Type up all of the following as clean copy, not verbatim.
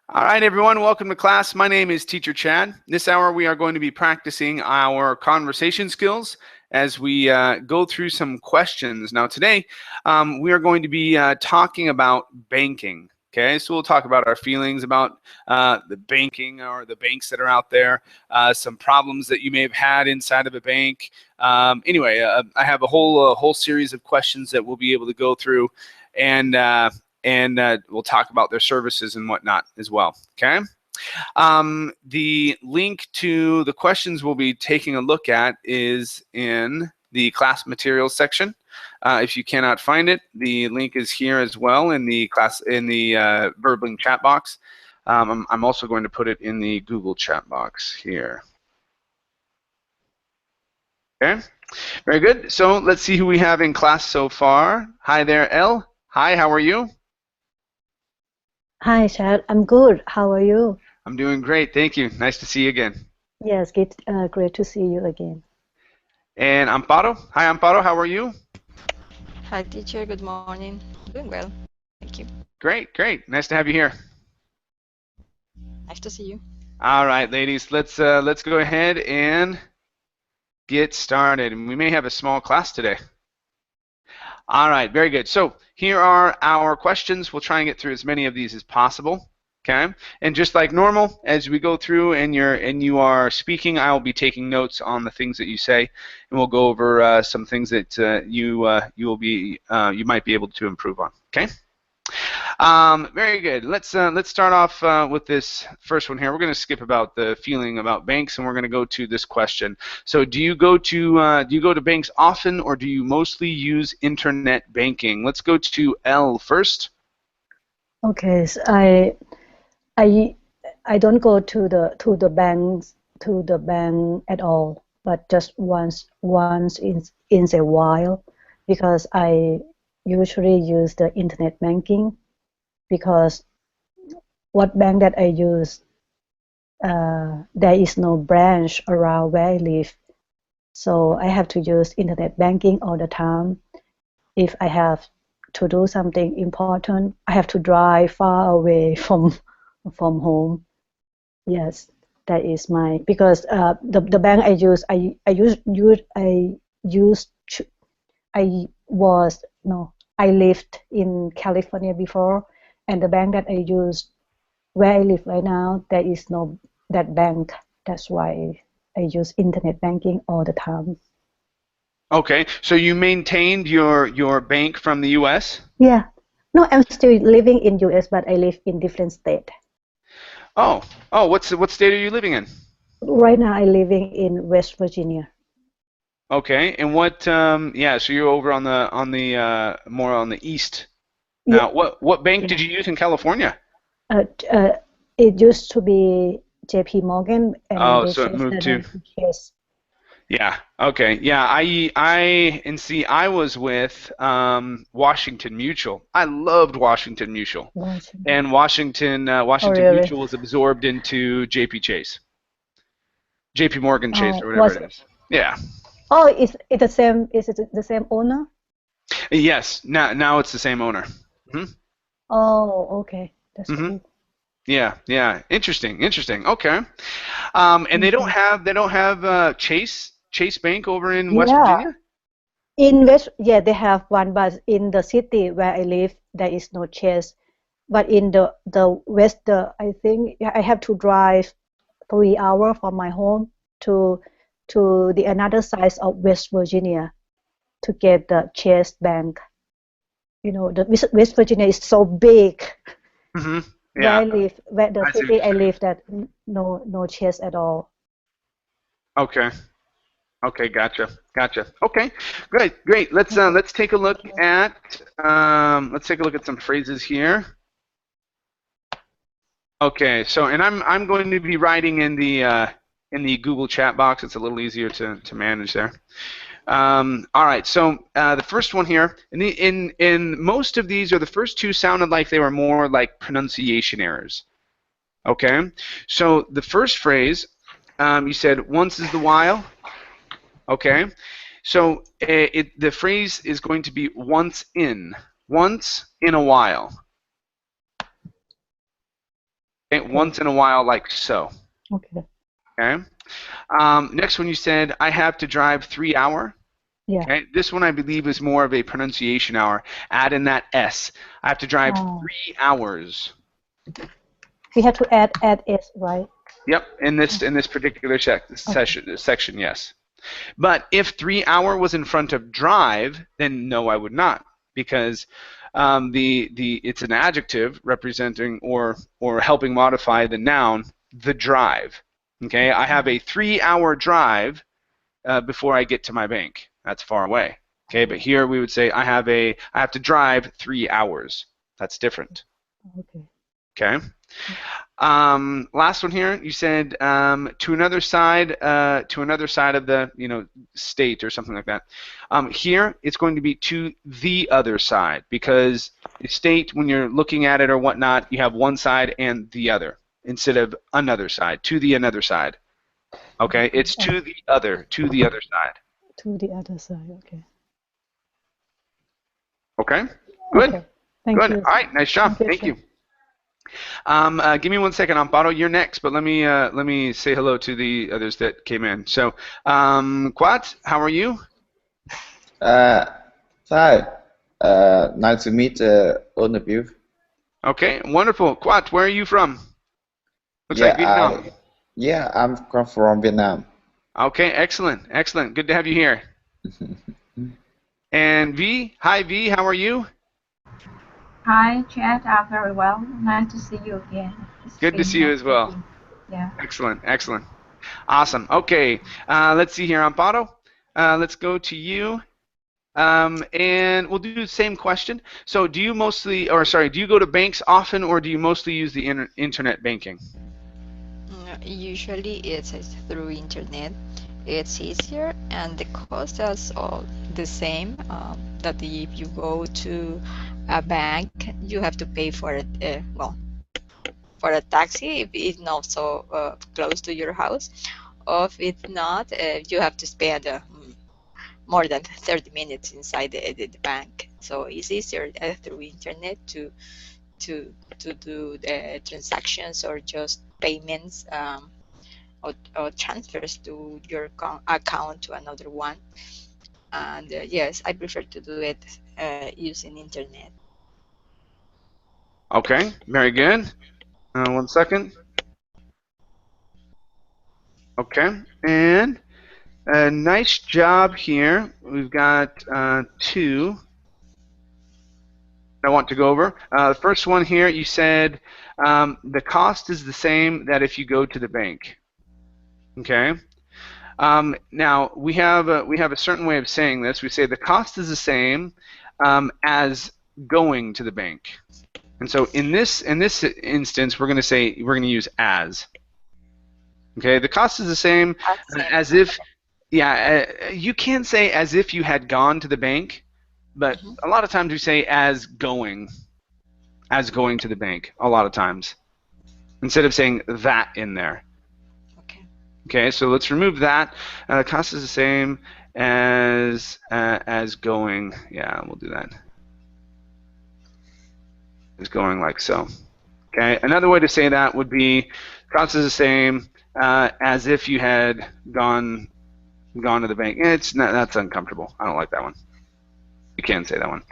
All right, everyone, welcome to class. My name is Teacher Chad. This hour we are going to be practicing our conversation skills as we go through some questions. Now today we are going to be talking about banking. Okay, so we'll talk about our feelings about the banking or the banks that are out there, some problems that you may have had inside of a bank. Anyway, I have a whole series of questions that we'll be able to go through, and we'll talk about their services and whatnot as well. Okay. The link to the questions we'll be taking a look at is in the class materials section. If you cannot find it, the link is here as well in the Verbling chat box. I'm also going to put it in the Google chat box here. Okay, very good. So let's see who we have in class so far. Hi there, Elle. Hi, how are you? Hi, Chad. I'm good. How are you? I'm doing great. Thank you. Nice to see you again. Yes, great to see you again. And Amparo. Hi, Amparo. How are you? Hi, teacher. Good morning. Doing well. Thank you. Great, great. Nice to have you here. Nice to see you. All right, ladies. Let's go ahead and get started. And we may have a small class today. All right, very good. So here are our questions. We'll try and get through as many of these as possible. Okay, and just like normal, as we go through and you are speaking, I will be taking notes on the things that you say, and we'll go over some things that you might be able to improve on. Okay. Very good. Let's start off with this first one here. We're going to skip about the feeling about banks, and we're going to go to this question. So, do you go to banks often, or do you mostly use internet banking? Let's go to Elle first. Okay, so I don't go to the bank at all, but just once in a while, because I usually use the internet banking, because what bank that I use, there is no branch around where I live, so I have to use internet banking all the time. If I have to do something important, I have to drive far away from home. Yes, that is because the bank I use, I lived in California before, and the bank that I use where I live right now, there is no that bank. That's why I use internet banking all the time. Okay, so you maintained your bank from the U.S.? Yeah. No, I'm still living in U.S., but I live in different state. Oh, what state are you living in? Right now, I'm living in West Virginia. Okay, and what? Yeah, so you're over on the more on the east. Now, Yeah. what bank did you use in California? It used to be J.P. Morgan, and they So it changed moved the to. name to Chase. Yeah. Okay. Yeah. I was with Washington Mutual. I loved Washington Mutual, and Washington really? Mutual was absorbed into JP Chase, JP Morgan Chase, or whatever it is. Yeah. Oh, is it the same? Is it the same owner? Yes. Now it's the same owner. Mm-hmm. Oh, okay. That's cool. Yeah. Yeah. Interesting. Okay. And they don't have Chase Bank over in West Virginia? They have one, but in the city where I live, there is no Chase. But in the west, I think I have to drive 3 hours from my home to the another side of West Virginia to get the Chase Bank. You know, the West Virginia is so big. Mm-hmm. Yeah. Where the city I live, that no Chase at all. Okay. Okay, gotcha. Okay, great. Let's take a look at some phrases here. Okay, so and I'm going to be writing in the Google chat box. It's a little easier to manage there. All right, so the first one here, in most of these, or the first two sounded like they were more like pronunciation errors. Okay, so the first phrase, you said once is the while. Okay, so the phrase is going to be once in a while. Okay, once in a while, like so. Okay. Okay. Next one, you said I have to drive 3 hour. Yeah. Okay. This one I believe is more of a pronunciation hour. Add in that S. I have to drive 3 hours. We have to add S, right? Yep. In this particular section, yes. But if 3 hour was in front of drive, then no, I would not, because it's an adjective representing or helping modify the noun, the drive. Okay, I have a 3 hour drive before I get to my bank. That's far away. Okay, but here we would say I have to drive 3 hours. That's different. Okay. Okay. Last one here. You said to another side of the state or something like that. Here it's going to be to the other side, because the state, when you're looking at it or whatnot, you have one side and the other instead of another side. To the another side. Okay, it's to the other side. To the other side. Okay. Okay. Good. Okay. Thank Good. you. All right. Nice job. Thank you. Give me 1 second, Amparo. You're next, but let me say hello to the others that came in. So, Quat, how are you? Hi. Nice to meet all of you. Okay, wonderful. Quat, where are you from? Looks like Vietnam. I'm from Vietnam. Okay, excellent, excellent. Good to have you here. And V, hi V, how are you? Hi, Chad. I'm very well. Nice to see you again. Good to see you as well. Yeah. Excellent, excellent. Awesome. Okay, let's see here, Amparo. Let's go to you. And we'll do the same question. So do you go to banks often, or do you mostly use the internet banking? Usually it's through internet. It's easier, and the cost is all the same. That if you go to a bank, you have to pay for it. For a taxi if it's not so close to your house, or if it's not, you have to spend more than 30 minutes inside the bank. So it's easier through internet to do the transactions or just payments or transfers to your account to another one. And yes, I prefer to do it using internet. Okay, very good. 1 second. Okay, and nice job here. We've got 2 I want to go over. The first one here, you said the cost is the same that if you go to the bank. Okay. Now we have a certain way of saying this. We say the cost is the same as going to the bank. And so in this instance, we're going to use as. Okay, the cost is the same as if, you can say as if you had gone to the bank, but a lot of times we say as going to the bank. A lot of times, instead of saying that in there. Okay, so let's remove that. The cost is the same as going. Yeah, we'll do that. Is going like so. Okay, another way to say that would be cost is the same as if you had gone to the bank. That's uncomfortable. I don't like that one. You can't say that one.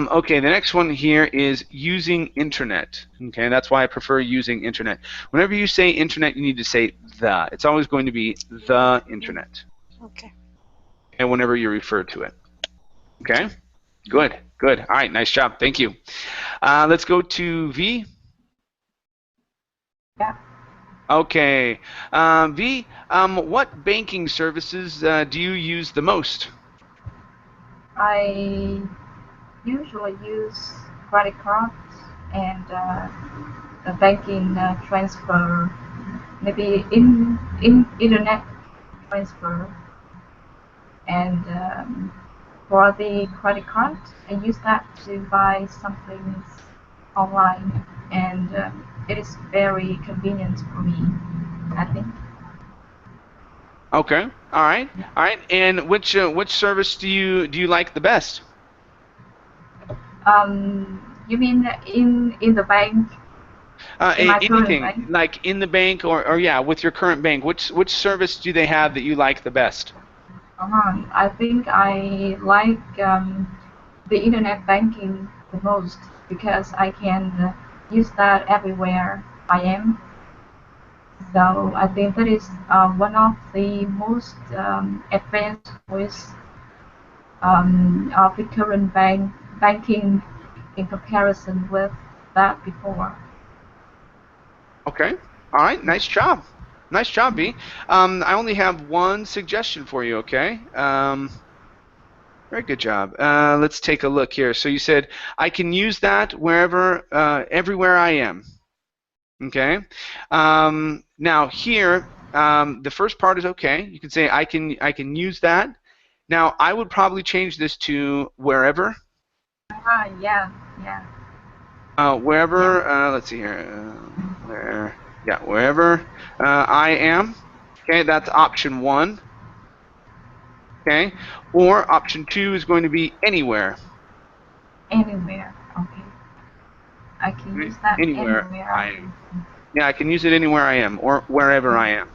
Okay, the next one here is using internet. Okay, that's why I prefer using internet. Whenever you say internet, you need to say the. It's always going to be the internet. Okay. And whenever you refer to it. Okay? Good, good. All right, nice job. Thank you. Let's go to V. Yeah. Okay. V, what banking services do you use the most? I usually use credit cards and a banking transfer, maybe in internet transfer, and for the credit card, I use that to buy something online, and it is very convenient for me, I think. Okay. All right. All right. And which service do you like the best? You mean in the bank? in my current Anything bank. like in the bank or yeah, with your current bank, which service do they have that you like the best? I think I like the internet banking the most because I can use that everywhere I am. So I think that is one of the most advanced ways of the current banking in comparison with that before. Okay. All right. Nice job. Nice job, B. I only have one suggestion for you. Okay. Very good job. Let's take a look here. So you said I can use that wherever, everywhere I am. Okay. Now here, the first part is okay. You can say I can use that. Now I would probably change this to wherever. Yeah, yeah. Wherever. Let's see here. Where? Yeah, wherever I am. Okay, that's option 1. Okay, or option 2 is going to be anywhere. Anywhere. Okay. I can use that Anywhere anywhere I I am. am. Yeah, I can use it anywhere I am or wherever I am.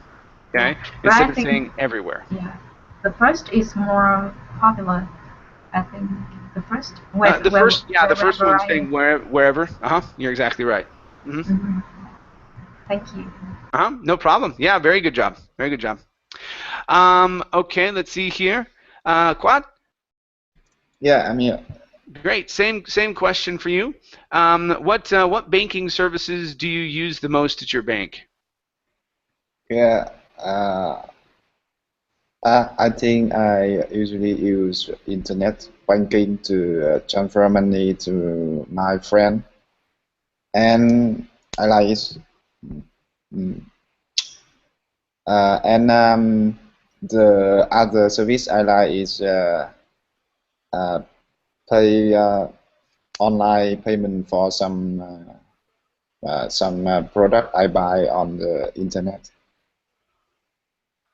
Okay, Yeah. But instead I of think, saying everywhere. yeah, the first is more popular. I think the first, The first wherever one's I am. saying wherever. You're exactly right. Mm-hmm. Hmm. Thank you. No problem. Yeah, very good job. Very good job. Okay, let's see here. Quad. Yeah, I'm here. Great. Same question for you. What banking services do you use the most at your bank? Yeah, I think I usually use internet banking to transfer money to my friend, and I like it. Mm. And the other service I like is pay online payment for some product I buy on the internet.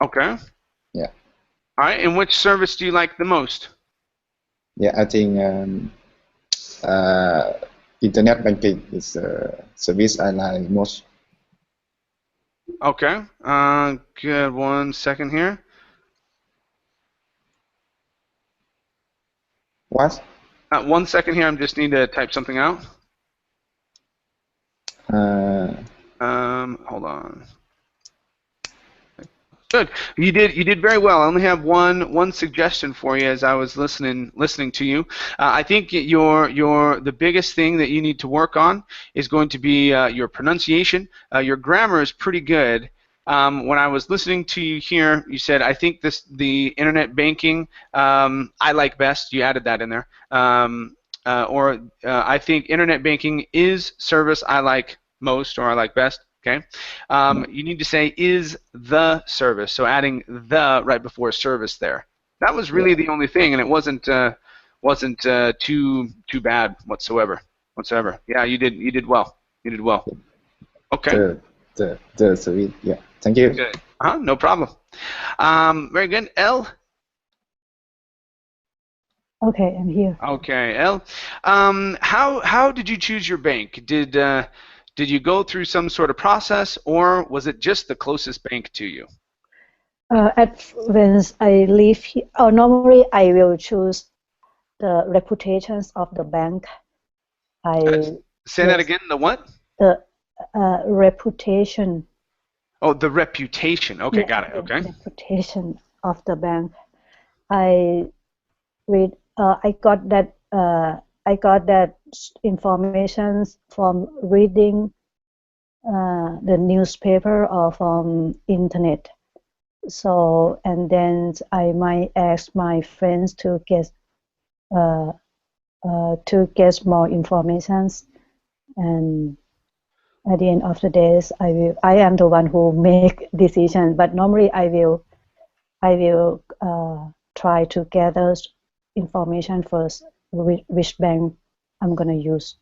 Okay. Yeah. All right. And which service do you like the most? Yeah, I think internet banking is a service I like most. Okay. Good. 1 second here. What? 1 second here. I just need to type something out. Hold on. Good. You did very well. I only have one suggestion for you as I was listening to you. I think the biggest thing that you need to work on is going to be your pronunciation. Your grammar is pretty good. When I was listening to you here, you said I think the internet banking I like best. You added that in there. I think internet banking is service I like most or I like best. Okay, you need to say is the service, so adding the right before service there. That was really the only thing, and it wasn't too bad whatsoever. Yeah, you did well. You did well. Okay. The service. Yeah. Thank you. Good. No problem. Very good. L. Okay, I'm here. Okay, L. How did you choose your bank? Did you go through some sort of process, or was it just the closest bank to you? When I live here, normally I will choose the reputations of the bank. Say that again. The what? The reputation. Oh, the reputation. Okay, Yeah, got it. Okay. Reputation of the bank. I got that information from reading the newspaper or from internet. So, and then I might ask my friends to get more information, and at the end of the day, I am the one who make decision. But normally, I will try to gather information first, which bank I'm gonna use.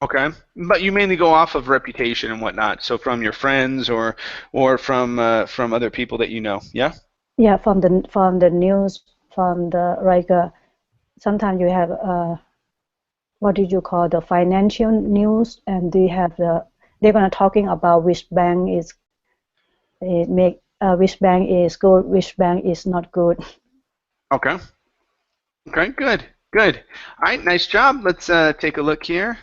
Okay, but you mainly go off of reputation and whatnot. So from your friends or from other people that you know. Yeah. Yeah, from the news, from the sometimes you have what did you call the financial news, and they're gonna talking about which bank is which bank is good, which bank is not good. Okay. Okay, good. Good. All right, nice job. Let's take a look here.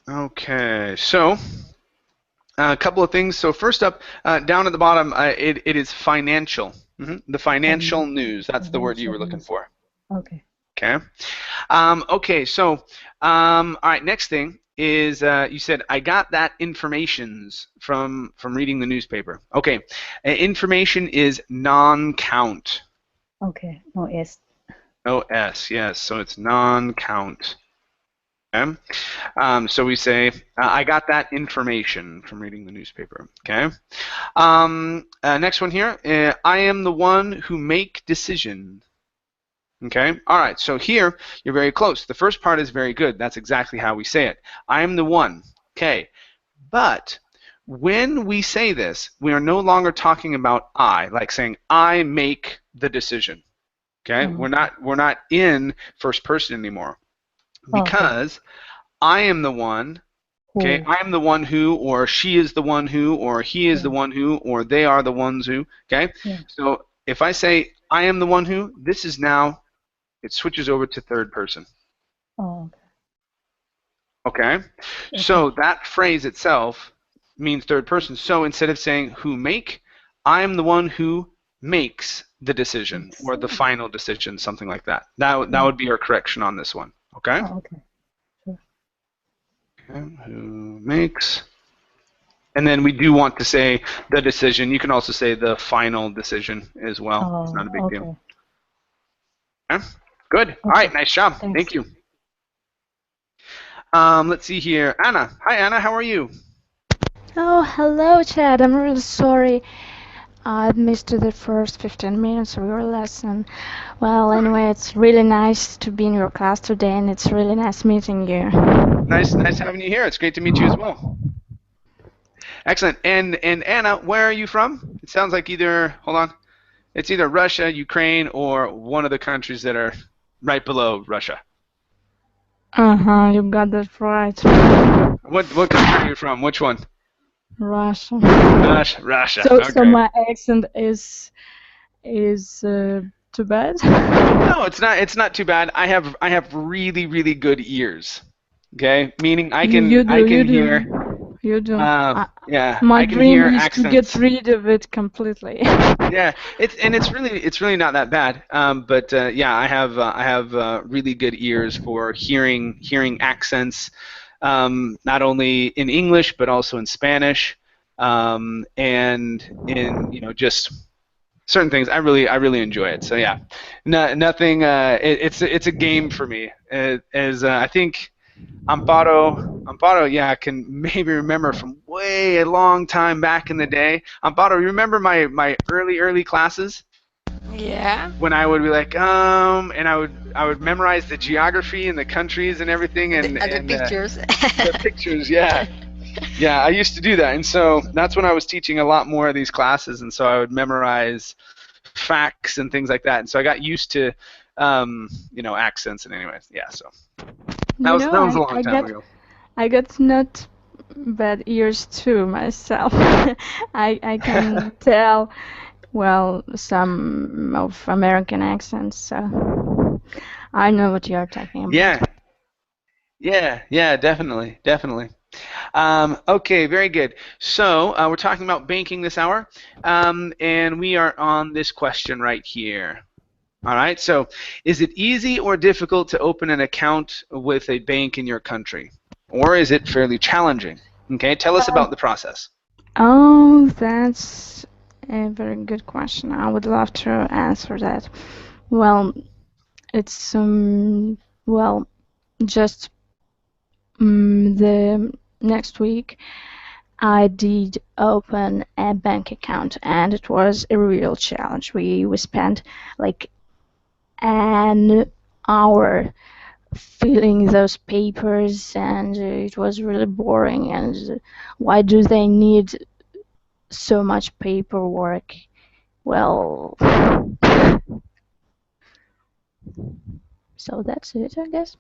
Okay, so a couple of things. So first up, down at the bottom, it is financial. The financial news. That's the word you were looking for. Okay. Okay. Okay. So, all right. Next thing is you said I got that informations from reading the newspaper. Okay. Information is non-count. Okay. No S. No S. Yes. So it's non-count. Okay. So we say I got that information from reading the newspaper. Okay. Next one here. I am the one who make decision. Okay. All right. So here you're very close. The first part is very good. That's exactly how we say it. I am the one. Okay. But when we say this, we are no longer talking about I, like saying I make the decision. Okay. We're not in first person anymore, because I am the one. Okay. I am the one who, or she is the one who, or he is the one who, or they are the ones who. Okay. So if I say I am the one who, this is now, it switches over to third person. Okay? So that phrase itself means third person. So instead of saying who make, I am the one who makes the decision or the final decision, something like that. That would be our correction on this one. Okay? Okay. Okay, who makes. And then we do want to say the decision. You can also say the final decision as well. It's not a big deal. Okay? Good. All right. Nice job. Thanks. Thank you. Let's see here. Anna. Hi, Anna. How are you? Oh, hello, Chad. I'm really sorry I missed the first 15 minutes of your lesson. Well, anyway, it's really nice to be in your class today, and it's really nice meeting you. Nice having you here. It's great to meet you as well. Excellent. And Anna, where are you from? It sounds like it's either Russia, Ukraine, or one of the countries that are right below Russia. You got that right. What country are you from? Which one? Russia. Russia. So, okay. so my accent is too bad? No, it's not too bad. I have really good ears. Okay, meaning I can hear. You do. Yeah. My I can dream hear is accents. to get rid of it completely. Yeah, it's really not that bad. But yeah, I have really good ears for hearing accents, not only in English but also in Spanish, and in just certain things. I really enjoy it. So yeah, nothing. It's a game for me. As I think Amparo, yeah, I can maybe remember from way a long time back in the day. Amparo, you remember my early classes? Yeah. When I would be like, and I would memorize the geography and the countries and everything and the pictures. The pictures, yeah. Yeah, I used to do that, and so that's when I was teaching a lot more of these classes, and so I would memorize facts and things like that, and so I got used to, accents and anyways, yeah. So that was a long time ago. I got not bad ears too myself. I can tell, well, some of American accents, so I know what you're talking about. Yeah, definitely. Okay, very good. So we're talking about banking this hour, and we are on this question right here. All right, so is it easy or difficult to open an account with a bank in your country? Or is it fairly challenging? Okay, tell us about the process. Oh, that's a very good question. I would love to answer that. Well, it's just the next week I did open a bank account, and it was a real challenge. We spent like an hour filling those papers, and it was really boring. And why do they need so much paperwork? Well, So that's it, I guess.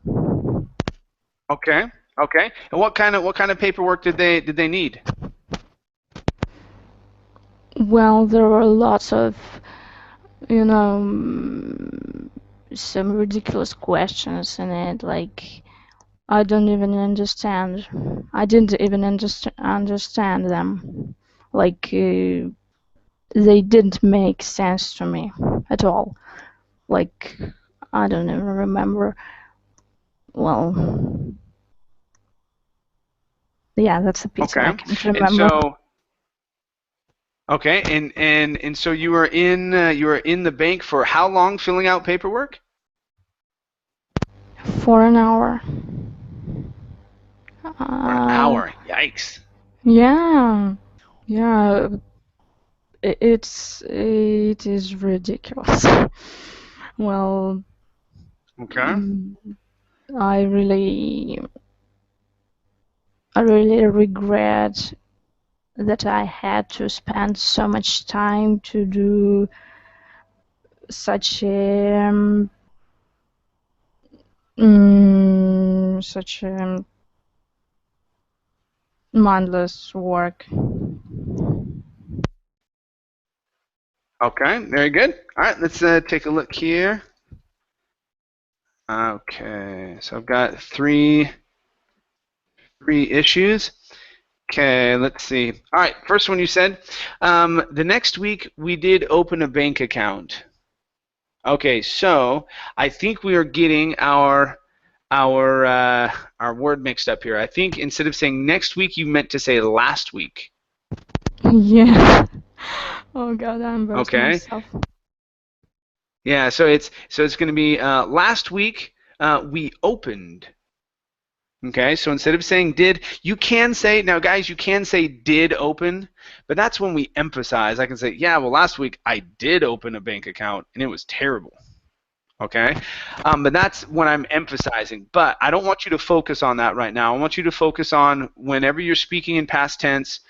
Okay. Okay. And what kind of paperwork did they need? Well, there were lots of, you know, some ridiculous questions in it, like I don't even understand. I didn't even understand them. Like they didn't make sense to me at all. Like I don't even remember. Well, yeah, that's a pity. I Okay. can't And remember. so okay, and so you were in the bank for how long filling out paperwork? For an hour. For an hour. Yikes. Yeah, yeah. It is ridiculous. Well, Okay. I really regret that I had to spend so much time to do such such mindless work. Okay, very good. All right, let's take a look here. Okay, so I've got three issues. Okay, let's see. All right, first one you said, the next week we did open a bank account. Okay, so I think we are getting our word mixed up here. I think instead of saying next week, you meant to say last week. Yeah. Oh God, I embarrassed Okay. myself. Yeah, so it's going to be last week we opened. Okay, so instead of saying did, you can say, now guys, you can say did open, but that's when we emphasize. I can say, yeah, well, last week I did open a bank account and it was terrible. Okay, but that's when I'm emphasizing. But I don't want you to focus on that right now. I want you to focus on whenever you're speaking in past tense,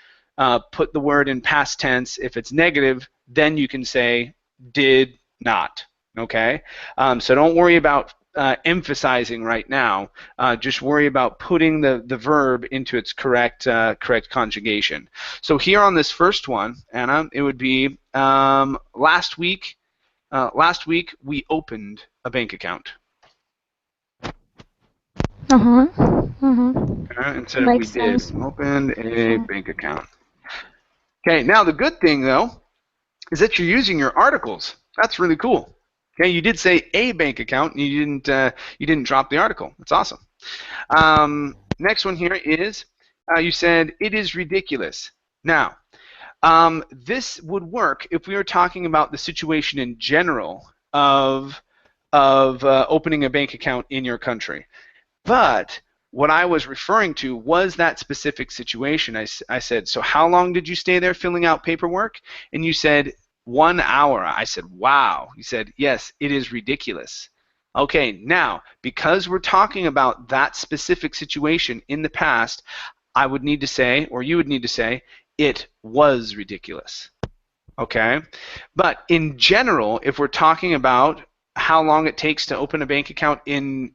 put the word in past tense. If it's negative, then you can say did not. Okay, so don't worry about emphasizing right now. Just worry about putting the verb into its correct conjugation. So here on this first one, Anna, it would be last week we opened a bank account. Instead of we Makes did, sense. we opened a Sure. bank account. Okay, now the good thing though is that you're using your articles. That's really cool. Okay, you did say a bank account, and you didn't drop the article. That's awesome. Next one here is you said it is ridiculous. Now, this would work if we were talking about the situation in general of opening a bank account in your country. But what I was referring to was that specific situation. I said, so how long did you stay there filling out paperwork? And you said 1 hour. I said, wow. You said, yes, it is ridiculous. Okay, now, because we're talking about that specific situation in the past, I would need to say, or you would need to say, it was ridiculous. Okay? But in general, if we're talking about how long it takes to open a bank account in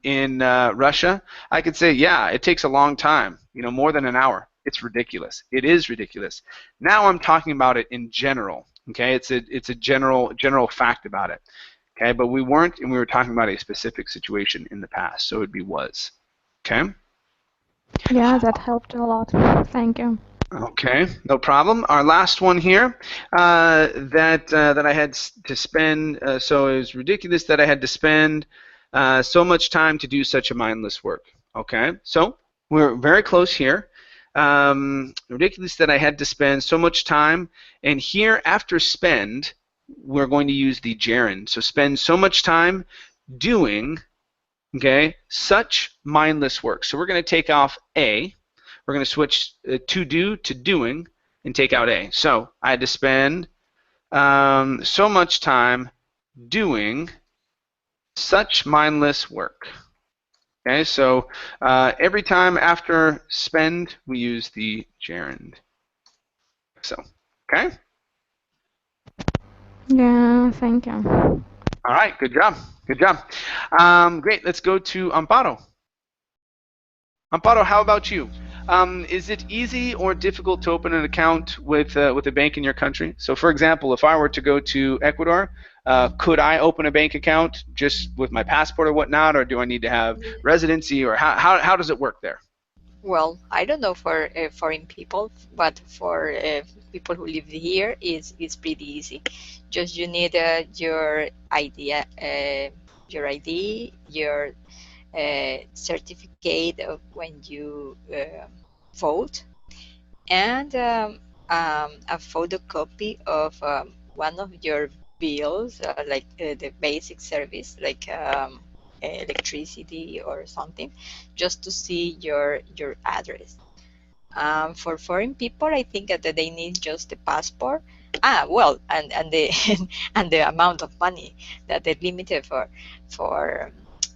Russia, I could say, yeah, it takes a long time, more than an hour. It's ridiculous. It is ridiculous. Now I'm talking about it in general. Okay, it's a general fact about it. Okay, but we weren't, and we were talking about a specific situation in the past, so it would be was. Okay. Yeah, that helped a lot. Thank you. Okay, no problem. Our last one here, that I had to spend, so it was ridiculous that I had to spend so much time to do such a mindless work. Okay, so we're very close here. Ridiculous that I had to spend so much time, and here after spend, we're going to use the gerund. So spend so much time doing, okay, such mindless work. So we're going to take off a. We're going to switch to do to doing and take out a. So I had to spend so much time doing such mindless work. Okay, so every time after spend, we use the gerund. So, okay? Yeah, thank you. All right, good job. Good job. Great. Let's go to Amparo. Amparo, how about you? Is it easy or difficult to open an account with a bank in your country? So, for example, if I were to go to Ecuador, could I open a bank account just with my passport or whatnot, or do I need to have residency, or how does it work there? Well, I don't know for foreign people, but for people who live here, it's pretty easy. Just you need your ID, your certificate of when you vote, and a photocopy of one of your bills, like the basic service, like electricity or something, just to see your address. For foreign people, I think that they need just the passport. Well, and the and the amount of money that they're limited for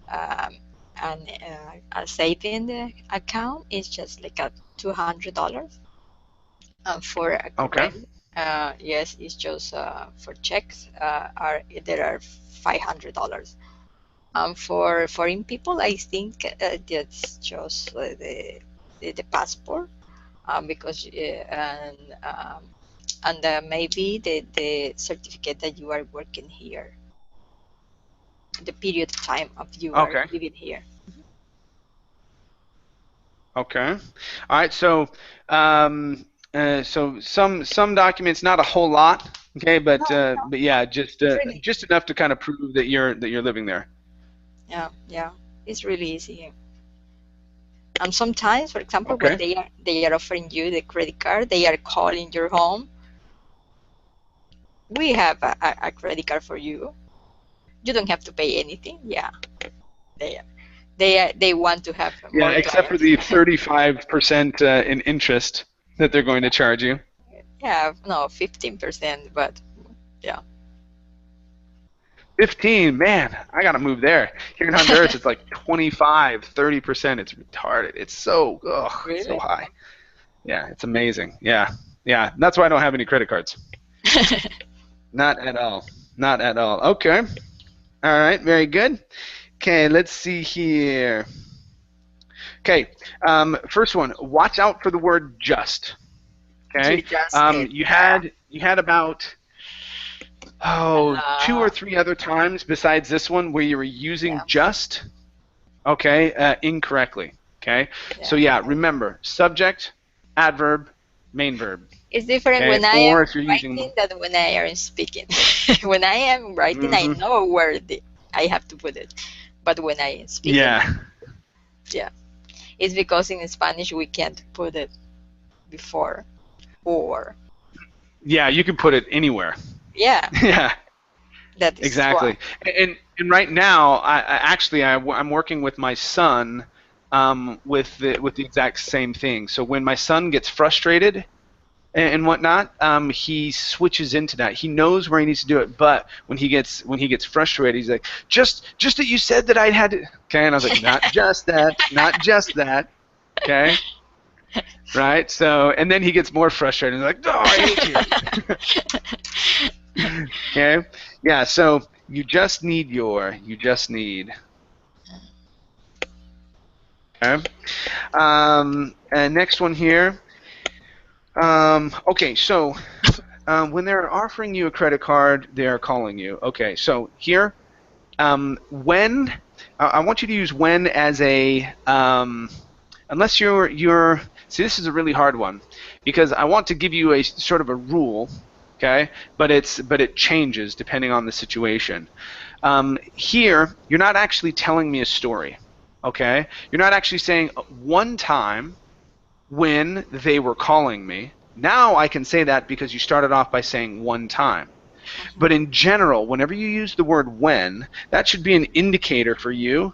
a saving account is just like a $200. For a Okay. credit, yes, it's just for checks. There are $500. For foreign people, I think that's just the passport, because and maybe the certificate that you are working here, the period of time of you are Okay. living here. Okay. All right. So, so some documents, not a whole lot. Okay, but yeah, Really, just enough to kind of prove that you're living there. yeah, it's really easy. And sometimes, for example, when Okay. they are offering you the credit card, they are calling your home. We have a credit card for you. You don't have to pay anything. Yeah, they want to have Yeah, more except for clients. the 35% in interest that they're going to charge you. Yeah, no, 15%, but yeah. 15, man, I gotta move there. Here in Honduras, it's like 25, 30%. It's retarded. It's so Really? high. Yeah, it's amazing. Yeah, yeah. That's why I don't have any credit cards. Not at all. Not at all. Okay. All right. Very good. Okay. Let's see here. Okay. First one. Watch out for the word just. Okay. You just said, You had about 2 or 3 other times besides this one where you were using yeah, just. Okay. Incorrectly. Okay. So yeah, remember subject, adverb, main verb. It's different when I Or am if you're using writing than when I am speaking. When I am writing, I know where I have to put it. But when I am speaking, yeah. it's because in Spanish we can't put it before or. Yeah, you can put it anywhere. Yeah, Yeah, that is exactly. why. And right now, I'm working with my son with the exact same thing. So when my son gets frustrated and whatnot, he switches into that. He knows where he needs to do it, but when he gets frustrated, he's like, just that you said that I had to. Okay, and I was like, not just that, not just that. Okay. Right. So and then he gets more frustrated. He's like, oh, I hate you. Okay. Yeah. So you just need. Okay. And next one here. Okay. So when they're offering you a credit card, they are calling you. Okay. So here, when I want you to use when as a unless you're see, this is a really hard one because I want to give you a sort of a rule. Okay, but it changes depending on the situation. Here, you're not actually telling me a story. Okay, you're not actually saying one time when they were calling me. Now I can say that because you started off by saying one time. But in general, whenever you use the word when, that should be an indicator for you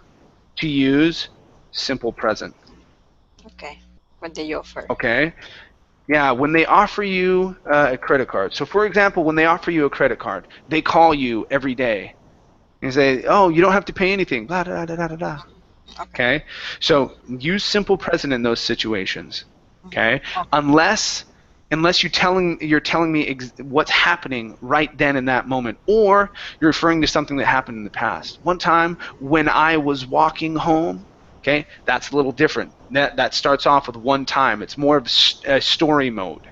to use simple present. Okay, when they offer. Okay. Yeah, when they offer you a credit card. So, for example, when they offer you a credit card, they call you every day and say, "Oh, you don't have to pay anything." Blah blah blah blah blah. Okay. So use simple present in those situations. Okay. Unless unless you're telling me what's happening right then in that moment, or you're referring to something that happened in the past. One time when I was walking home, okay, that's a little different. That starts off with one time. It's more of a story mode.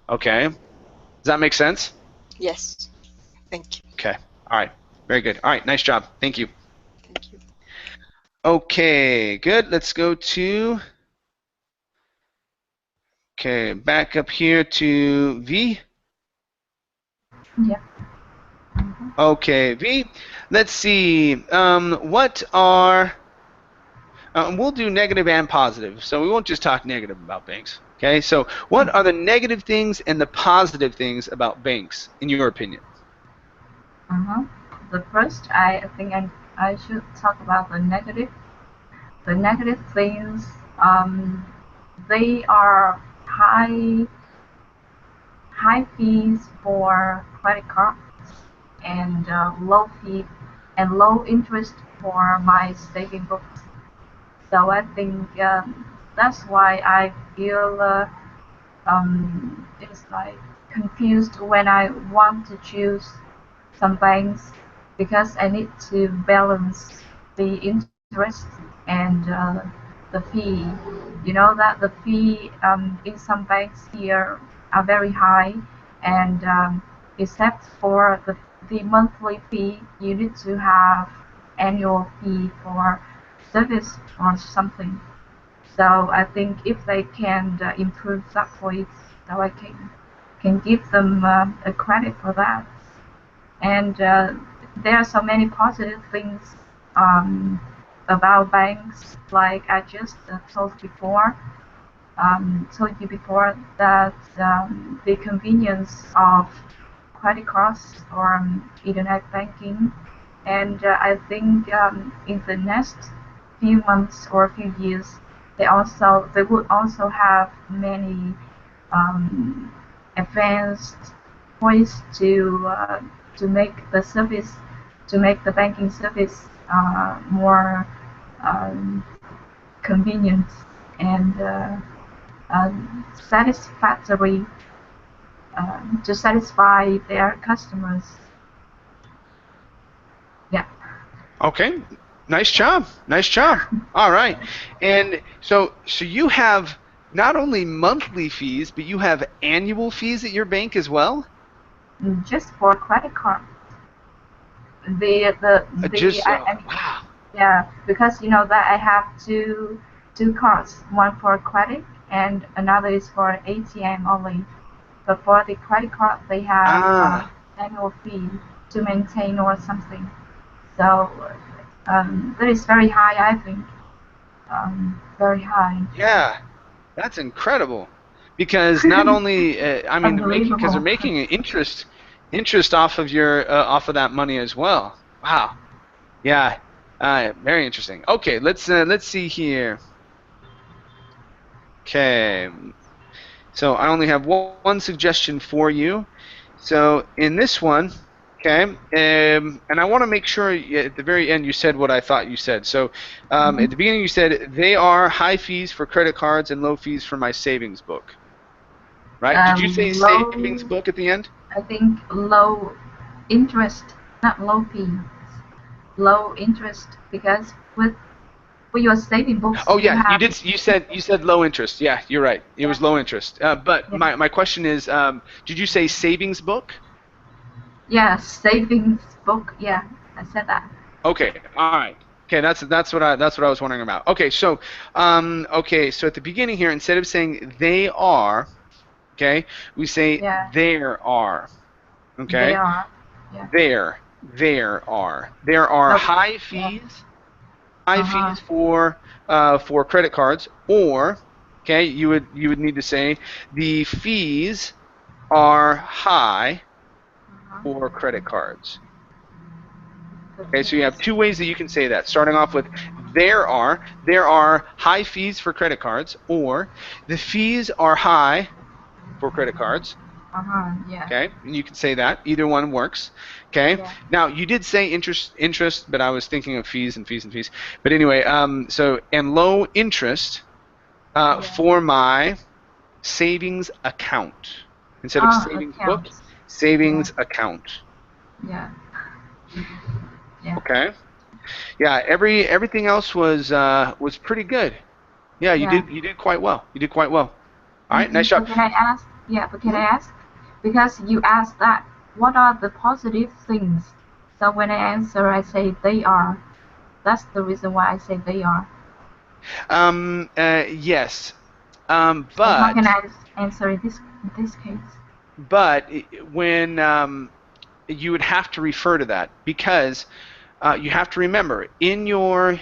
Okay, does that make sense? Yes. Thank you. Okay. All right. Very good. All right. Nice job. Thank you. Thank you. Okay. Good. Let's go to. Okay. Back up here to V. Yeah. Mhm. Okay, V. Let's see. What are we'll do negative and positive, so we won't just talk negative about banks. Okay, so what are the negative things and the positive things about banks, in your opinion? The first, I think I should talk about the negative. The negative things, they are high fees for credit cards and low fee and low interest for my saving books. So I think that's why I feel it's like confused when I want to choose some banks because I need to balance the interest and the fee. You know that the fee in some banks here are very high, and except for the monthly fee, you need to have annual fee for service or something. So I think if they can improve that point, so I can give them a credit for that. And there are so many positive things about banks, like I just told you before that the convenience of credit cards or internet banking, and I think in the next few months or a few years, they would also have many um, advanced ways to make the service to make the banking service more um, convenient and satisfactory to satisfy their customers. Yeah. Okay. Nice job. Nice job. All right. And so you have not only monthly fees, but you have annual fees at your bank as well? Just for credit card. Wow. Yeah, because you know that I have two cards, one for credit and another is for ATM only. But for the credit card, they have Ah. annual fee to maintain or something. So that is very high, I think. Very high. Yeah. That's incredible. Because not only I mean they're Unbelievable. making an interest off of off of that money as well. Wow. Yeah. Very interesting. Okay, let's see here. Okay. So I only have one suggestion for you. So in this one, okay, and I want to make sure at the very end you said what I thought you said. So at the beginning you said they are high fees for credit cards and low fees for my savings book. Right? Did you say Low, savings book at the end? I think low interest, not low fee. Low interest because with your saving books Oh you yeah, have. You said low interest. Yeah, you're right. It was low interest. But Yeah. my question is, did you say savings book? Yeah, savings book. Yeah, I said that. Okay. All right. Okay, that's what I was wondering about. Okay, so so at the beginning here, instead of saying they are, okay, we say Yeah, there are. they Okay, are. Yeah. there are No, high yeah. fees Uh-huh. for credit cards, or okay, you would need to say the fees are high for credit cards. The Okay, so you have fees. two ways that you can say that. Starting off with there are high fees for credit cards, or the fees are high for credit cards. Yeah. Okay, and you can say that. Either one works. Okay. Yeah. Now you did say interest, but I was thinking of fees and fees and fees. But anyway, so and low interest Yeah. for my savings account. Instead of savings book, Accounts. savings account. Yeah. Yeah. Okay. Yeah, everything else was pretty good. Yeah, Yeah. you did quite well. You did quite well. All right, nice job. But can I ask? Yeah, but can I ask? Because you asked that, what are the positive things? So when I answer, I say they are. That's the reason why I say they are. Yes. So how But can I answer in this case? but when you would have to refer to that because you have to remember in your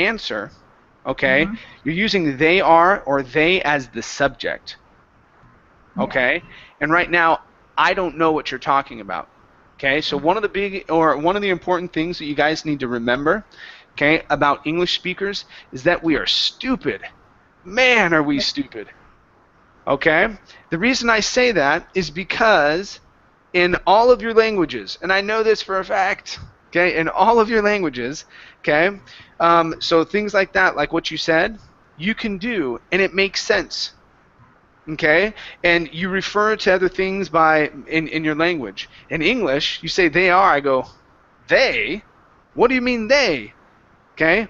answer, okay, Mm-hmm. you're using they are or they as the subject, okay, and right now I don't know what you're talking about, okay. So one of the important things that you guys need to remember, okay, about English speakers is that we are stupid. Man, are we stupid. Okay? The reason I say that is because in all of your languages, and I know this for a fact, okay, in all of your languages, okay, so things like that, like what you said, you can do, and it makes sense, okay, and you refer to other things in your language. In English, you say they are, I go, they? What do you mean they? Okay,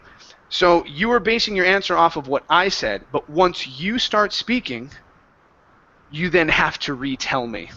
so you are basing your answer off of what I said, but once you start speaking, you then have to retell me.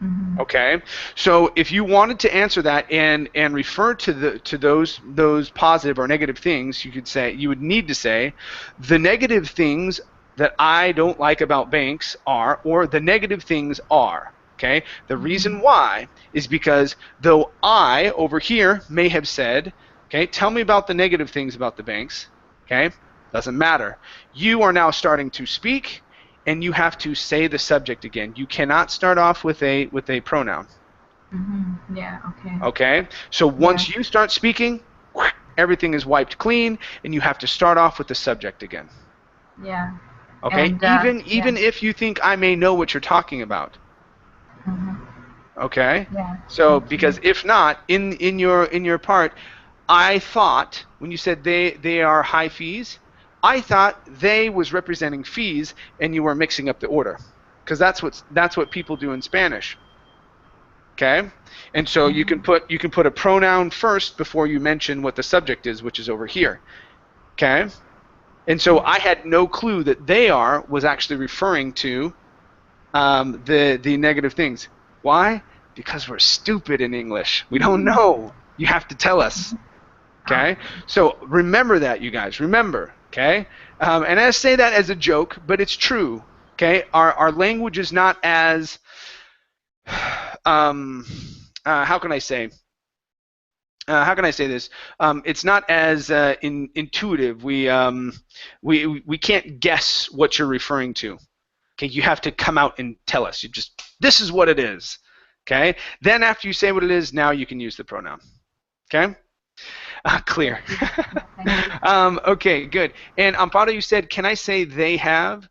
Mm-hmm. Okay, so if you wanted to answer that and refer to those positive or negative things, you would need to say the negative things that I don't like about banks are, or the negative things are. Okay, the reason why is because though I over here may have said, okay, tell me about the negative things about the banks. Okay, doesn't matter. You are now starting to speak, and you have to say the subject again. You cannot start off with a pronoun. Mm-hmm. Yeah. Okay. Okay? So once you start speaking, everything is wiped clean, and you have to start off with the subject again. Yeah. Okay? And, even if you think I may know what you're talking about. Mm-hmm. Okay? Yeah. So Okay. because if not, in your part, I thought when you said they are high fees, I thought they was representing fees, and you were mixing up the order, because that's what people do in Spanish. Okay, and so you can put a pronoun first before you mention what the subject is, which is over here. Okay, and so I had no clue that they are was actually referring to the negative things. Why? Because we're stupid in English. We don't know. You have to tell us. Okay, so remember that, you guys. Remember. Okay, and I say that as a joke, but it's true. Okay, our language is not as how can I say? How can I say this? It's not as intuitive. We can't guess what you're referring to. Okay, you have to come out and tell us. This is what it is. Okay. Then after you say what it is, now you can use the pronoun. Okay. Clear. Okay, good. And Amparo, you said, can I say they have?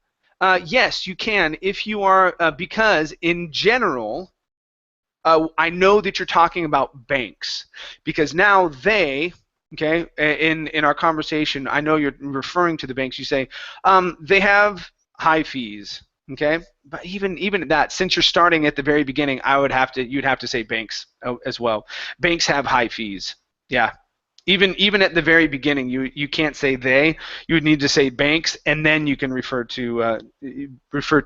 Yes, you can if you are, because in general, I know that you're talking about banks, because now they, okay, in our conversation, I know you're referring to the banks. You say they have high fees, okay, but even at that, since you're starting at the very beginning, you'd have to say banks as well. Banks have high fees, yeah. Even at the very beginning, you can't say they. You would need to say banks, and then you can refer to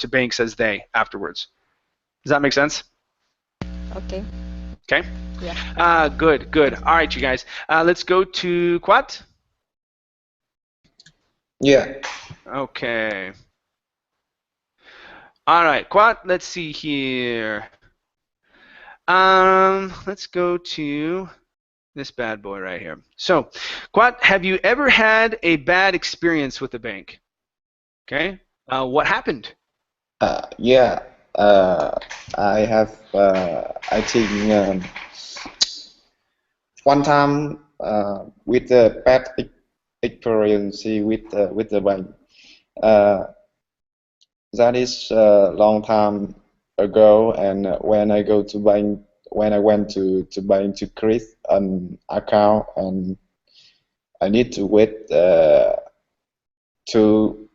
banks as they afterwards. Does that make sense? Okay. Okay. Yeah. Good. All right, you guys. Let's go to Quat. Yeah. Okay. All right, Quat. Let's see here. Let's go to this bad boy right here. So, Quat, have you ever had a bad experience with a bank? Okay. What happened? Yeah. I have. I think one time with a bad experience with the bank. Uh, that is a long time ago, and when I go to bank, when I went to bank to create an account, and I need to wait 2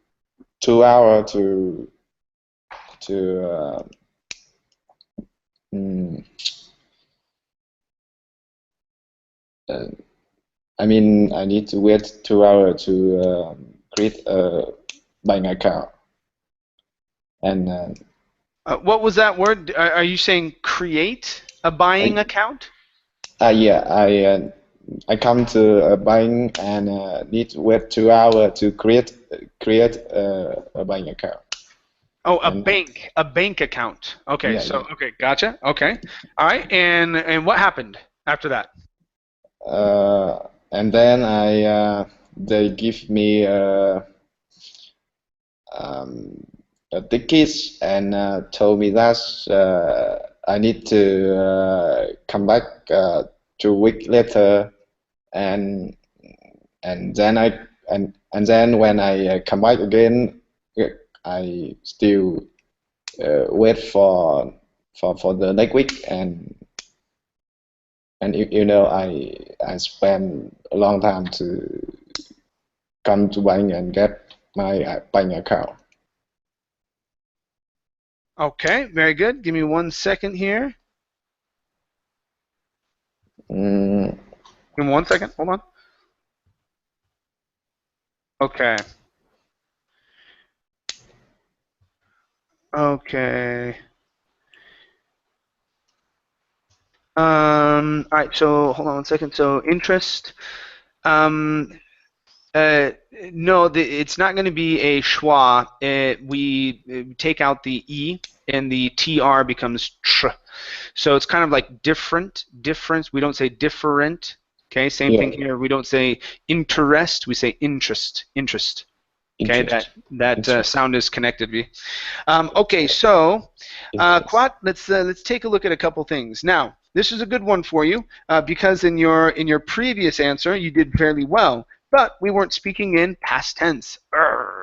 2 hours to mm, I mean, I need to wait 2 hours to create a bank account. And What was that word? Are you saying create a buying account? yeah, I come to a bank and need to wait 2 hours to create a bank account. Oh, And, a bank account. Okay, yeah, so yeah. okay, gotcha. Okay, all right. And what happened after that? And then they give me a ticket and told me that I need to come back 2 weeks later, and then and then when I come back again, I still wait for the next week, and you know, I spend a long time to come to bank and get my bank account. Okay, very good. Give me 1 second here. Mm, Give me 1 second. Hold on. Okay. Okay. All right. So hold on 1 second. So interest. Um, no, it's not going to be a schwa. We take out the e, and the tr becomes tr. So it's kind of like difference. We don't say different. Okay, same thing here. We don't say interest. We say interest. Okay, that sound is connected. Okay, so Quat, let's take a look at a couple things. Now, this is a good one for you because in your previous answer you did fairly well, but we weren't speaking in past tense.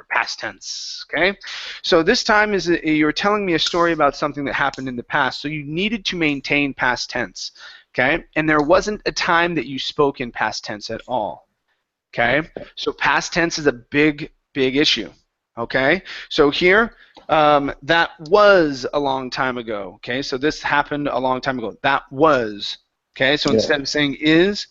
Past tense. Okay, so this time you're telling me a story about something that happened in the past, so you needed to maintain past tense. Okay, and there wasn't a time that you spoke in past tense at all. Okay, so past tense is a big issue. Okay, so here that was a long time ago. Okay, so this happened a long time ago. That was. Okay, so instead of saying is,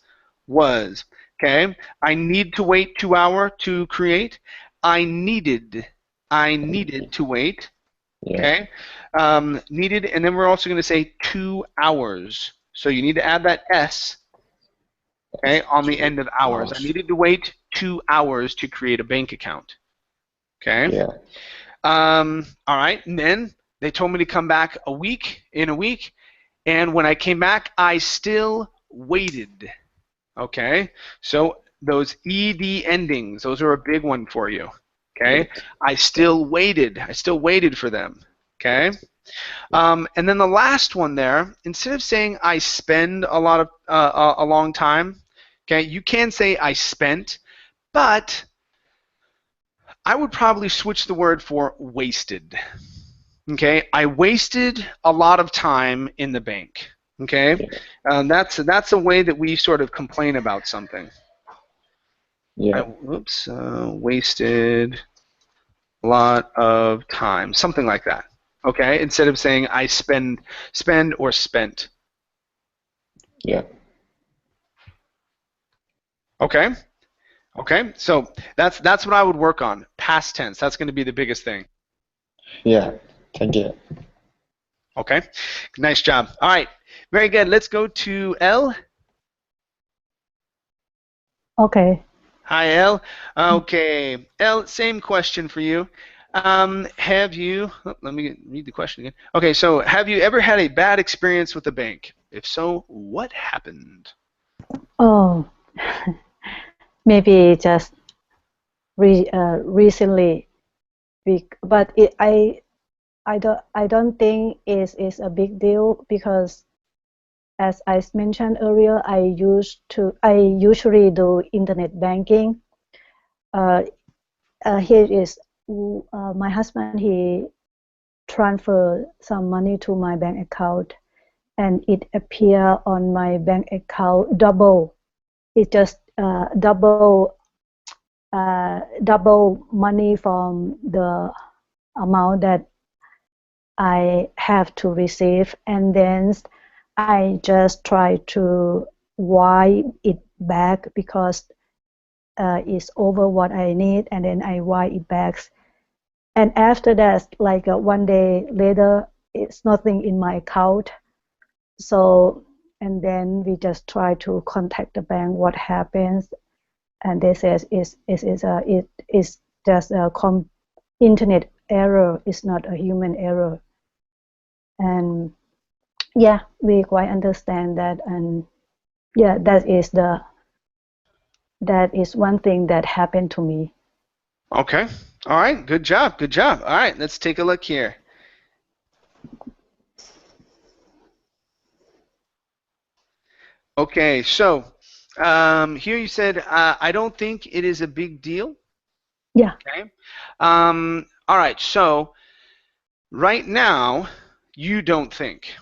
was. Okay, I need to wait 2 hours to create. I needed to wait. Okay, needed, and then we're also going to say 2 hours. So you need to add that s. Okay, on the end of hours. I needed to wait 2 hours to create a bank account. Okay. Yeah. All right, and then they told me to come back in a week, and when I came back, I still waited. Okay, so those ed endings, those are a big one for you. Okay, I still waited for them. Okay, and then the last one there, instead of saying I spend a long time, okay, you can say I spent, but I would probably switch the word for wasted. Okay, I wasted a lot of time in the bank. Okay, that's a way that we sort of complain about something. Yeah. Wasted a lot of time, something like that. Okay, instead of saying I spend or spent. Yeah. Okay. Okay, so that's what I would work on. Past tense. That's going to be the biggest thing. Yeah. Thank you. Okay. Nice job. All right. Very good. Let's go to L. Okay. Hi, L. Okay, L. Same question for you. Have you? Let me read the question again. Okay, so have you ever had a bad experience with a bank? If so, what happened? Oh, maybe just recently, but I don't think it's a big deal because, as I mentioned earlier, I usually do internet banking. Here is my husband. He transferred some money to my bank account, and it appear on my bank account double. It just double double money from the amount that I have to receive, and then I just try to wipe it back because it's over what I need, and then I wipe it back. And after that, like 1 day later, it's nothing in my account. So, and then we just try to contact the bank what happens, and they says it is just a internet error. It's not a human error. And yeah, we quite understand that, and yeah, that is one thing that happened to me. Okay. All right. Good job. Good job. All right. Let's take a look here. Okay. So here you said, I don't think it is a big deal. Yeah. Okay. All right. So right now, you don't think.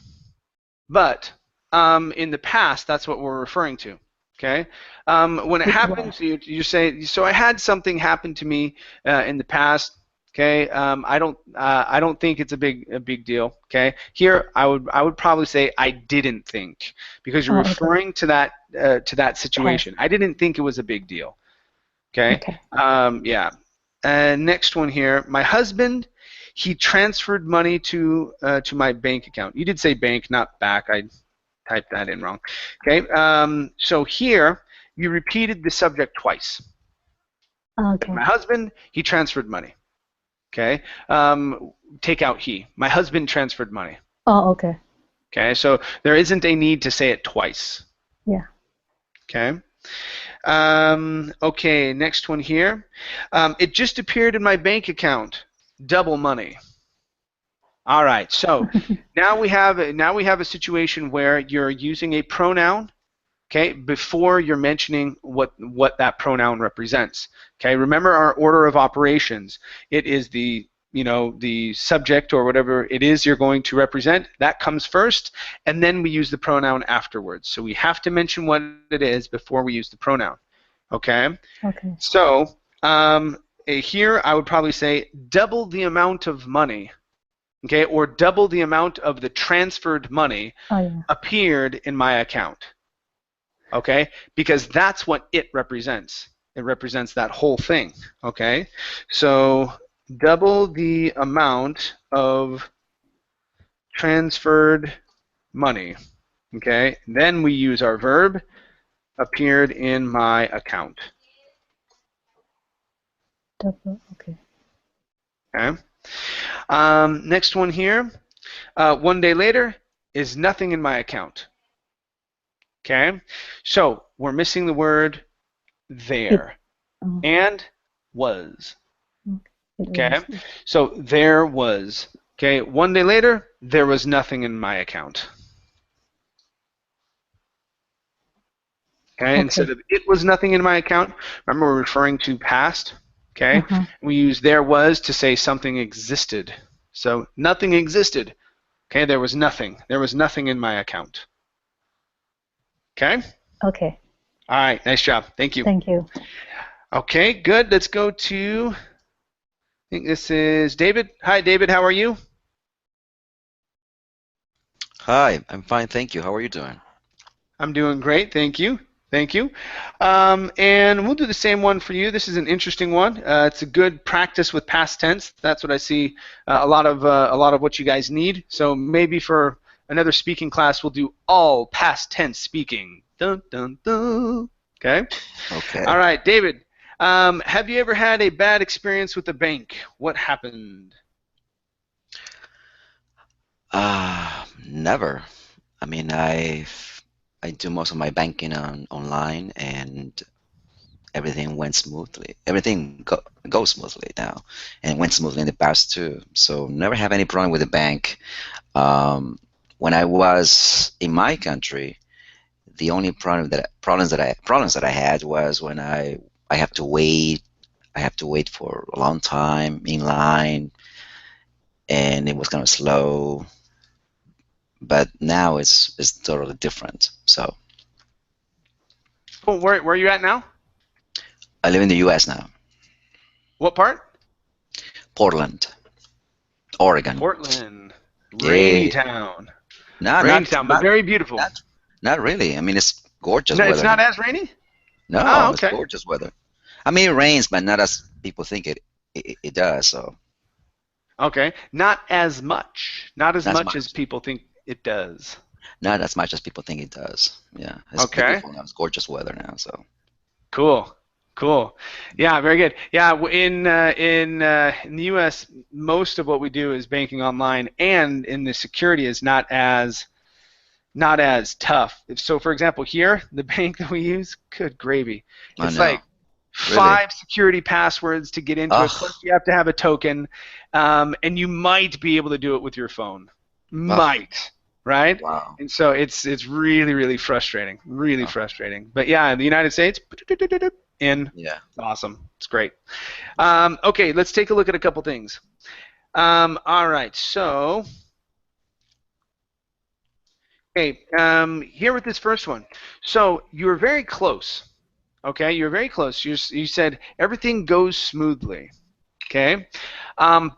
But in the past, that's what we're referring to. Okay. When it happens, you say, so I had something happen to me in the past. Okay. I don't think it's a big deal. Okay. Here, I would probably say I didn't think, because you're referring to that situation. I didn't think it was a big deal. Okay. Yeah. Next one here. My husband, he transferred money to my bank account. You did say bank, not back. I typed that in wrong. Okay. So here you repeated the subject twice. Okay. My husband, he transferred money. Okay. Take out he. My husband transferred money. Oh, okay. Okay. So there isn't a need to say it twice. Yeah. Okay. Okay. Next one here. It just appeared in my bank account. Double money. All right, so now we have a situation where you're using a pronoun, okay, before you're mentioning what that pronoun represents. Okay, remember our order of operations. It is the subject or whatever it is you're going to represent. That comes first, and then we use the pronoun afterwards. So we have to mention what it is before we use the pronoun. Okay. Okay. So here I would probably say double the amount of money. Okay, or double the amount of the transferred money appeared in my account. Okay, because that's what it represents. It represents that whole thing. Okay, so double the amount of transferred money. Okay, then we use our verb, appeared in my account. Double, okay. Okay. Next one here. 1 day later is nothing in my account. Okay, so we're missing the word there and was. Okay, so there was. Okay, 1 day later, there was nothing in my account. Okay, instead of it was nothing in my account, remember we're referring to past. Okay, we use there was to say something existed. So nothing existed. Okay, there was nothing. There was nothing in my account. Okay? Okay. All right, nice job. Thank you. Thank you. Okay, good. Let's go to, I think this is David. Hi, David. How are you? Hi, I'm fine, thank you. How are you doing? I'm doing great, thank you. Thank you. And we'll do the same one for you. This is an interesting one. It's a good practice with past tense. That's what I see a lot of what you guys need. So maybe for another speaking class, we'll do all past tense speaking. Dun, dun, dun. Okay? Okay. All right, David. Have you ever had a bad experience with the bank? What happened? Never. I mean, I do most of my banking online, and everything went smoothly. Everything goes smoothly now, and went smoothly in the past too. So never have any problem with the bank. When I was in my country, the only problems that I had was when I have to wait. I have to wait for a long time in line, and it was kind of slow. But now it's totally different. So Oh, where are you at now? I live in the U.S. now. What part? Portland, Oregon. Portland. Yeah. Rainy town. No, Rainy town, but very beautiful. not really. I mean, it's gorgeous No, weather. it's not as rainy? No, Oh, it's okay. gorgeous weather. I mean, it rains, but not as people think it does. So Okay. Not as much. Not as Not as much as much. people think it does. not as much as people think it does. Yeah, it's Okay. beautiful now. It's gorgeous weather now. So Cool. Cool. Yeah, very good. Yeah, in the U.S., most of what we do is banking online, and in the security is not as tough. So, for example, here, the bank that we use, good gravy. I It's know. like Really? 5 security passwords to get into it. Ugh. Plus, you have to have a token, and you might be able to do it with your phone. Might, right? Wow. And so it's really, really frustrating. Really Oh. frustrating. But yeah, in the United States, in. Yeah. Awesome. It's great. Okay, let's take a look at a couple things. All right, so okay, here with this first one. So you were very close. Okay, you were very close. You said everything goes smoothly. Okay,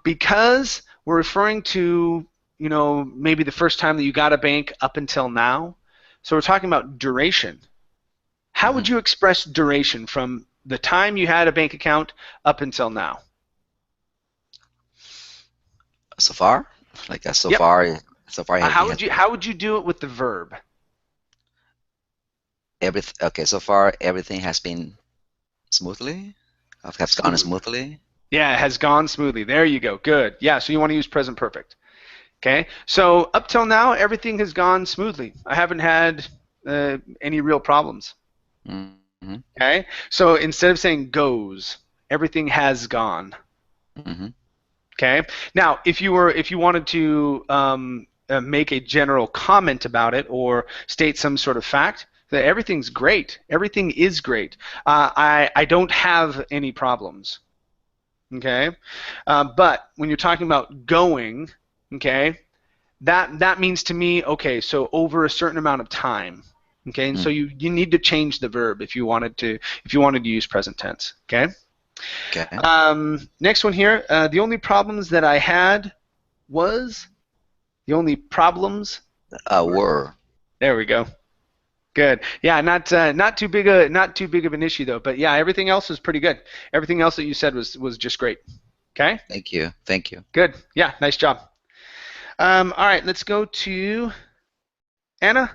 because we're referring to maybe the first time that you got a bank up until now. So we're talking about duration. How would you express duration from the time you had a bank account up until now? So far, like so Yep. far, so far. How would you do it with the verb? Okay, so far everything has been smoothly. Has gone smoothly. Yeah, it has gone smoothly. There you go. Good. Yeah, so you want to use present perfect. Okay. So up till now, everything has gone smoothly. I haven't had any real problems. Mm-hmm. Okay. So instead of saying goes, everything has gone. Mm-hmm. Okay. Now, if you wanted to make a general comment about it or state some sort of fact, that everything's great. Everything is great. I don't have any problems. Okay. But when you're talking about going, okay, that means to me, okay, so over a certain amount of time. Okay, and so you need to change the verb if you wanted to use present tense. Okay. Okay. Next one here. The only problems that I had was Were. There we go. Good. Yeah, not too big of an issue though. But yeah, everything else was pretty good. Everything else that you said was just great. Okay. Thank you. Thank you. Good. Yeah, nice job. All right, let's go to Anna.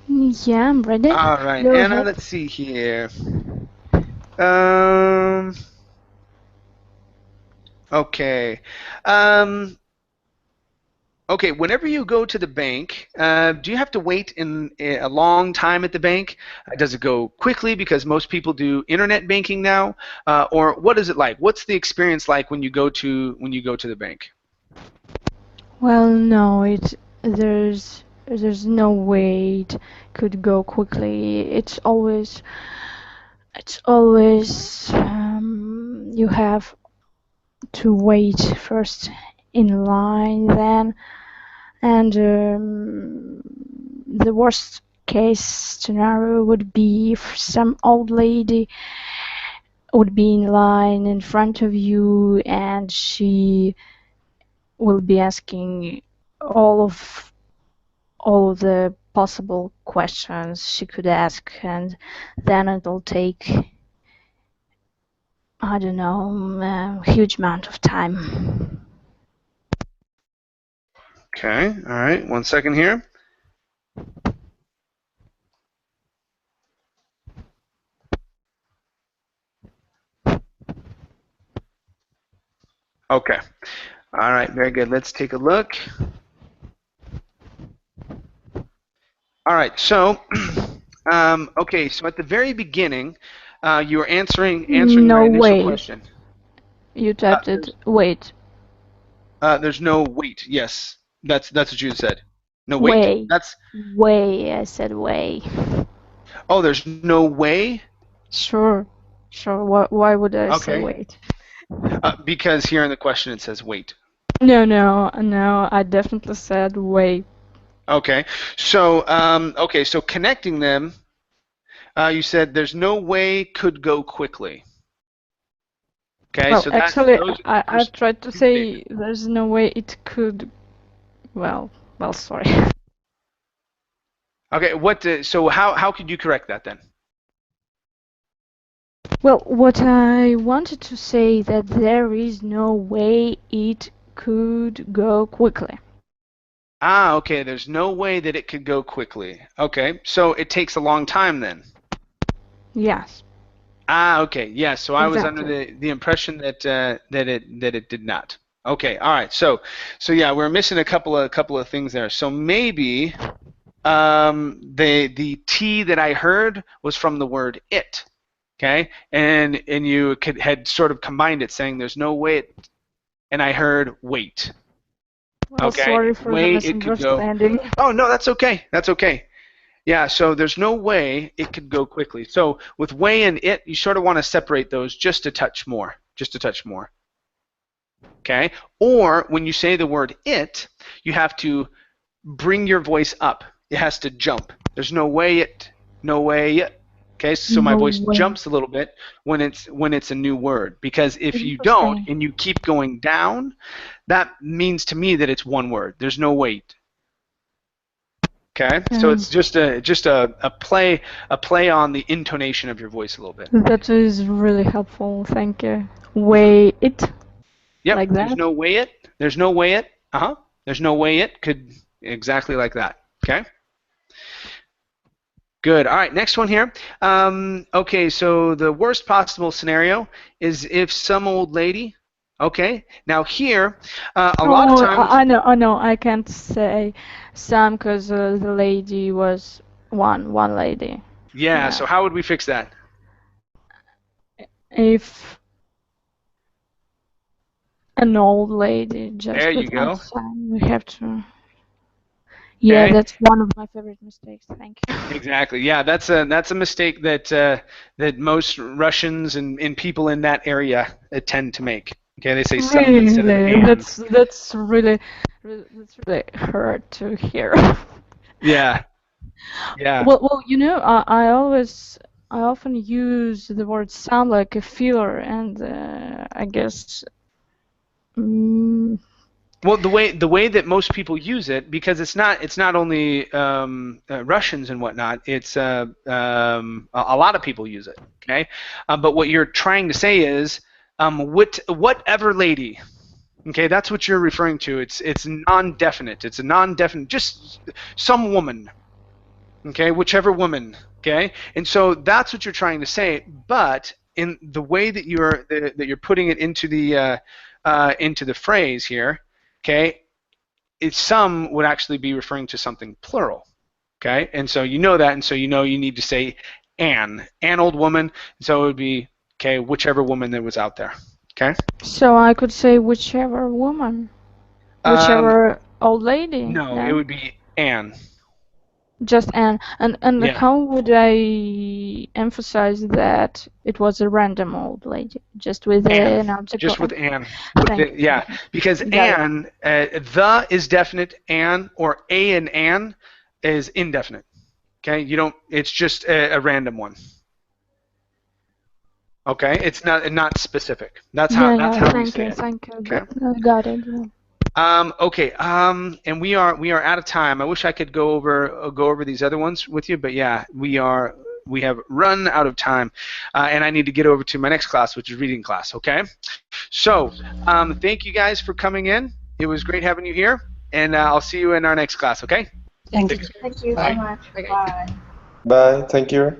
Yeah, I'm ready. All right, Go Anna. ahead. Let's see here. Okay. Okay. Whenever you go to the bank, do you have to wait a long time at the bank? Does it go quickly because most people do internet banking now, or what is it like? What's the experience like when you go to the bank? Well, no, there's no way it could go quickly. It's always you have to wait first in line then, and the worst case scenario would be if some old lady would be in line in front of you and she will be asking all of the possible questions she could ask, and then it'll take, I don't know, a huge amount of time. Okay. All right. 1 second here. Okay. All right. Very good. Let's take a look. All right. So, okay. So at the very beginning, you were answering No my initial way. question. You typed it. Wait. There's no wait. Yes, that's what you said. No wait. Way. That's Way. I said way. oh. There's no way. Sure. Why would I say Okay. wait? Because here in the question it says wait. No. I definitely said way. Okay. So okay. So connecting them, you said there's no way could go quickly. Okay, Well, so actually, those I are the tried to two say statements. there's no way it could. Well, sorry. Okay, so how could you correct that then? Well, what I wanted to say that there is no way it could go quickly. Ah, okay, there's no way that it could go quickly. Okay, so it takes a long time then. Yes, Ah, okay, yes. So I was under exactly. the impression that that it did not. Okay, all right. So yeah, we're missing a couple of things there. So maybe the T that I heard was from the word it. Okay, and you had sort of combined it, saying there's no way it, and I heard wait. Well, Okay, sorry for the way it could go. misunderstanding. Oh no, that's okay. That's okay. Yeah, so there's no way it could go quickly. So with way and it, you sort of want to separate those just a touch more. Just a touch more. Okay? Or when you say the word it, you have to bring your voice up. It has to jump. There's no way it, no way it. Okay, so my No voice way. jumps a little bit when it's a new word, because if you don't Interesting. and you keep going down, that means to me that it's one word. There's no wait. Okay, so it's just a play on the intonation of your voice a little bit. That is really helpful. Thank you. Way it. Yep. Like There's that? no way it. There's no way it. There's no way it could exactly like that. Okay. Good. All right. Next one here. Okay. So the worst possible scenario is if some old lady. Okay. Now here, a lot of times. I know. I can't say some because the lady was one lady. Yeah. Yeah. So how would we fix that? If an old lady just There you with one go. son, we have to. Yeah, Okay. that's one of my favorite mistakes. Thank you. Exactly. Yeah, that's a mistake that that most Russians and people in that area tend to make. Okay, they say some instead of Really, and. that's really hard to hear. Yeah. Yeah. Well, I often use the word sound like a filler, and I guess. Well, the way that most people use it, because it's not only Russians and whatnot. It's a lot of people use it. Okay, but what you're trying to say is whatever lady. Okay, that's what you're referring to. It's non-definite. It's a non-definite. Just some woman. Okay, whichever woman. Okay, and so that's what you're trying to say. But in the way that you're putting it into the phrase here. Okay, some would actually be referring to something plural. Okay, and so you know that, and so you know you need to say an old woman. So it would be okay, whichever woman that was out there. Okay. So I could say whichever woman, whichever old lady. No, it would be an. Just an. And Yeah. how would I emphasize that it was a random old lady? Just with an object. Just with an. Thank you. Yeah, because an, the is definite, an or a and an is indefinite. Okay, you don't. It's just a random one. Okay, it's not specific. That's how we say it. Thank you. Okay. Got it. Yeah. Okay. And we are out of time. I wish I could go over these other ones with you, but yeah, we have run out of time, and I need to get over to my next class, which is reading class. Okay. So, thank you guys for coming in. It was great having you here, and I'll see you in our next class. Okay. Thank you. Thank you so Bye. much. Bye. Bye. Thank you.